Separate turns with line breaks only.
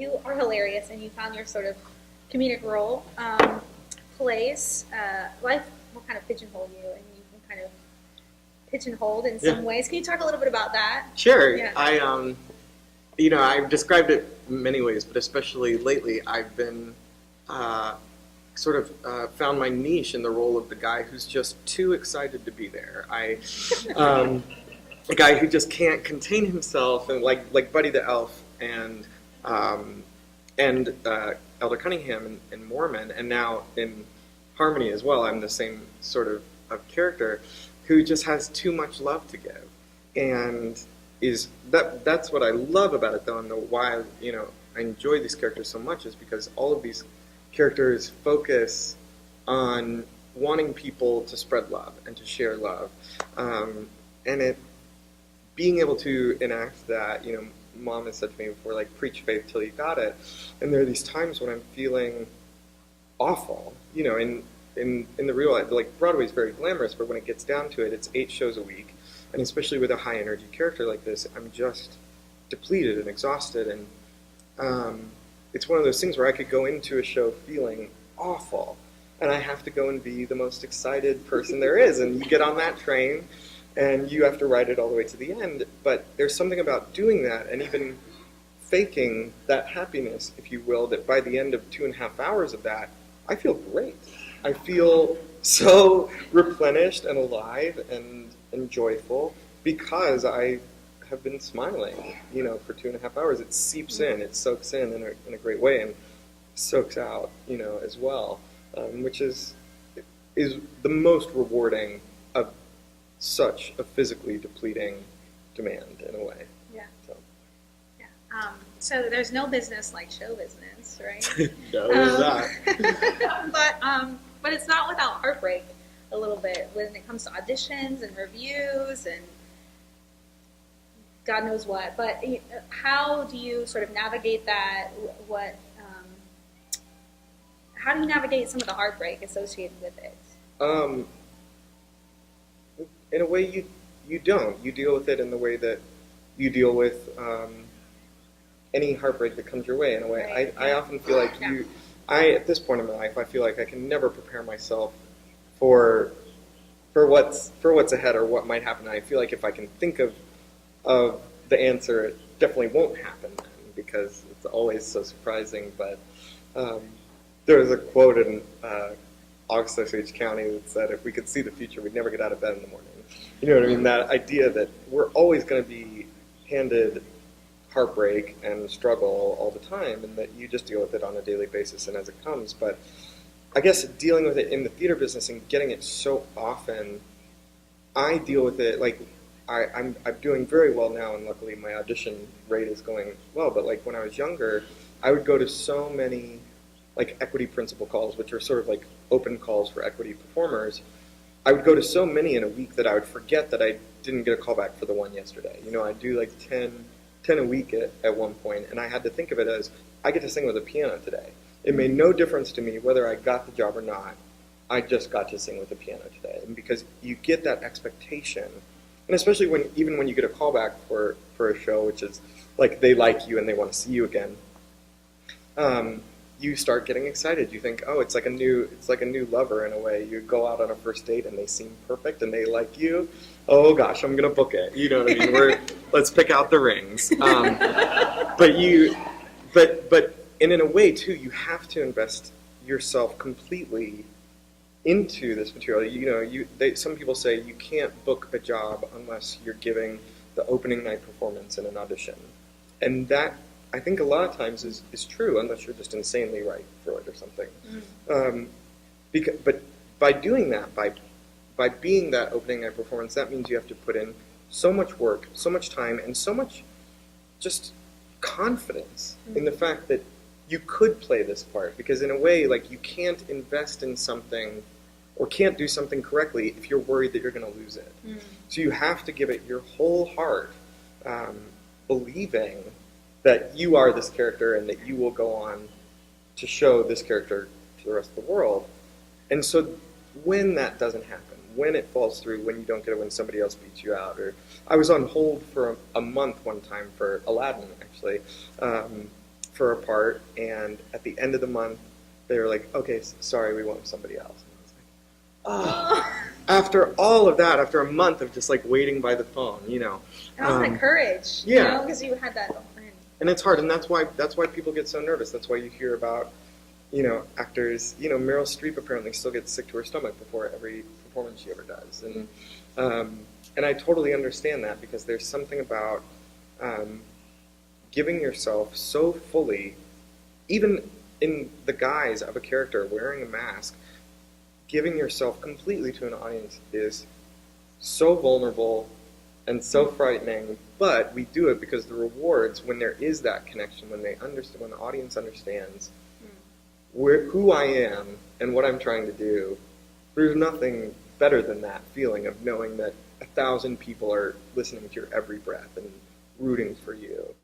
you are hilarious, and you found your sort of comedic role, place. Life will kind of pigeonhole you, and you can kind of pigeonholed in some ways. Can you talk a little bit about that?
Sure.
Yeah.
I've described it many ways, but especially lately, I've been found my niche in the role of the guy who's just too excited to be there. A guy who just can't contain himself, and like Buddy the Elf and Elder Cunningham in Mormon, and now in Harmony as well. I'm the same sort of character who just has too much love to give, and that's what I love about it, though, and why I enjoy these characters so much is because all of these characters focus on wanting people to spread love and to share love, and being able to enact that. Mom has said to me before, like, preach faith till you got it, and there are these times when I'm feeling awful, in the real life. Like, Broadway's very glamorous, but when it gets down to it, it's 8 shows a week. And especially with a high energy character like this, I'm just depleted and exhausted. And it's one of those things where I could go into a show feeling awful, and I have to go and be the most excited person there is. And you get on that train, and you have to ride it all the way to the end. But there's something about doing that, and even faking that happiness, if you will, that by the end of 2.5 hours of that, I feel great. I feel so replenished and alive and joyful because I have been smiling, for 2.5 hours. It seeps in, it soaks in a great way, and soaks out, as well, which is the most rewarding of such a physically depleting demand in a way.
Yeah. So there's no business like show business, right?
No, there's not.
But it's not without heartbreak a little bit when it comes to auditions and reviews and God knows what. But how do you sort of navigate that? How do you navigate some of the heartbreak associated with it?
In a way, you don't. You deal with it in the way that you deal with any heartbreak that comes your way. In a way, right. I often feel like at this point in my life, I feel like I can never prepare myself for what's ahead or what might happen. And I feel like if I can think of the answer, it definitely won't happen then, because it's always so surprising. But there was a quote in August Osage County that said, "If we could see the future, we'd never get out of bed in the morning." You know what I mean? That idea that we're always going to be handed heartbreak and struggle all the time, and that you just deal with it on a daily basis and as it comes. But I guess dealing with it in the theater business and getting it so often, I deal with it like I'm doing very well now, and luckily my audition rate is going well. But like when I was younger, I would go to so many like equity principal calls, which are sort of like open calls for equity performers. I would go to so many in a week that I would forget that I didn't get a call back for the one yesterday. I'd do like 10 a week at one point, and I had to think of it as, I get to sing with a piano today. It made no difference to me whether I got the job or not. I just got to sing with the piano today. And because you get that expectation, and especially even when you get a call back for a show, which is like they like you and they want to see you again, you start getting excited. You think, oh, it's like a new lover in a way. You go out on a first date and they seem perfect and they like you. Oh gosh, I'm gonna book it. You know what I mean? Let's pick out the rings. But in a way too, you have to invest yourself completely into this material. Some people say you can't book a job unless you're giving the opening night performance in an audition, and that, I think, a lot of times is true, unless you're just insanely right for it or something. But by doing that, by being that opening night performance, that means you have to put in so much work, so much time, and so much just confidence in the fact that you could play this part. Because in a way, like, you can't invest in something or can't do something correctly if you're worried that you're going to lose it. So you have to give it your whole heart, believing that you are this character and that you will go on to show this character to the rest of the world. And so when that doesn't happen, when it falls through, when you don't get it, when somebody else beats you out, or I was on hold for a month one time for Aladdin, actually, for for a part, and at the end of the month, they were like, okay, sorry, we went with somebody else. And I was like, oh. After all of that, after a month of just like waiting by the phone, you know.
And all that courage,
yeah.
you know, because you had that.
And it's hard, and that's why people get so nervous. That's why you hear about, you know, actors. You know, Meryl Streep apparently still gets sick to her stomach before every performance she ever does, and I totally understand that, because there's something about giving yourself so fully, even in the guise of a character wearing a mask, giving yourself completely to an audience is so vulnerable and so frightening, but we do it because the rewards, when there is that connection, when they understand, when the audience understands who I am and what I'm trying to do, there's nothing better than that feeling of knowing that 1,000 people are listening to your every breath and rooting for you.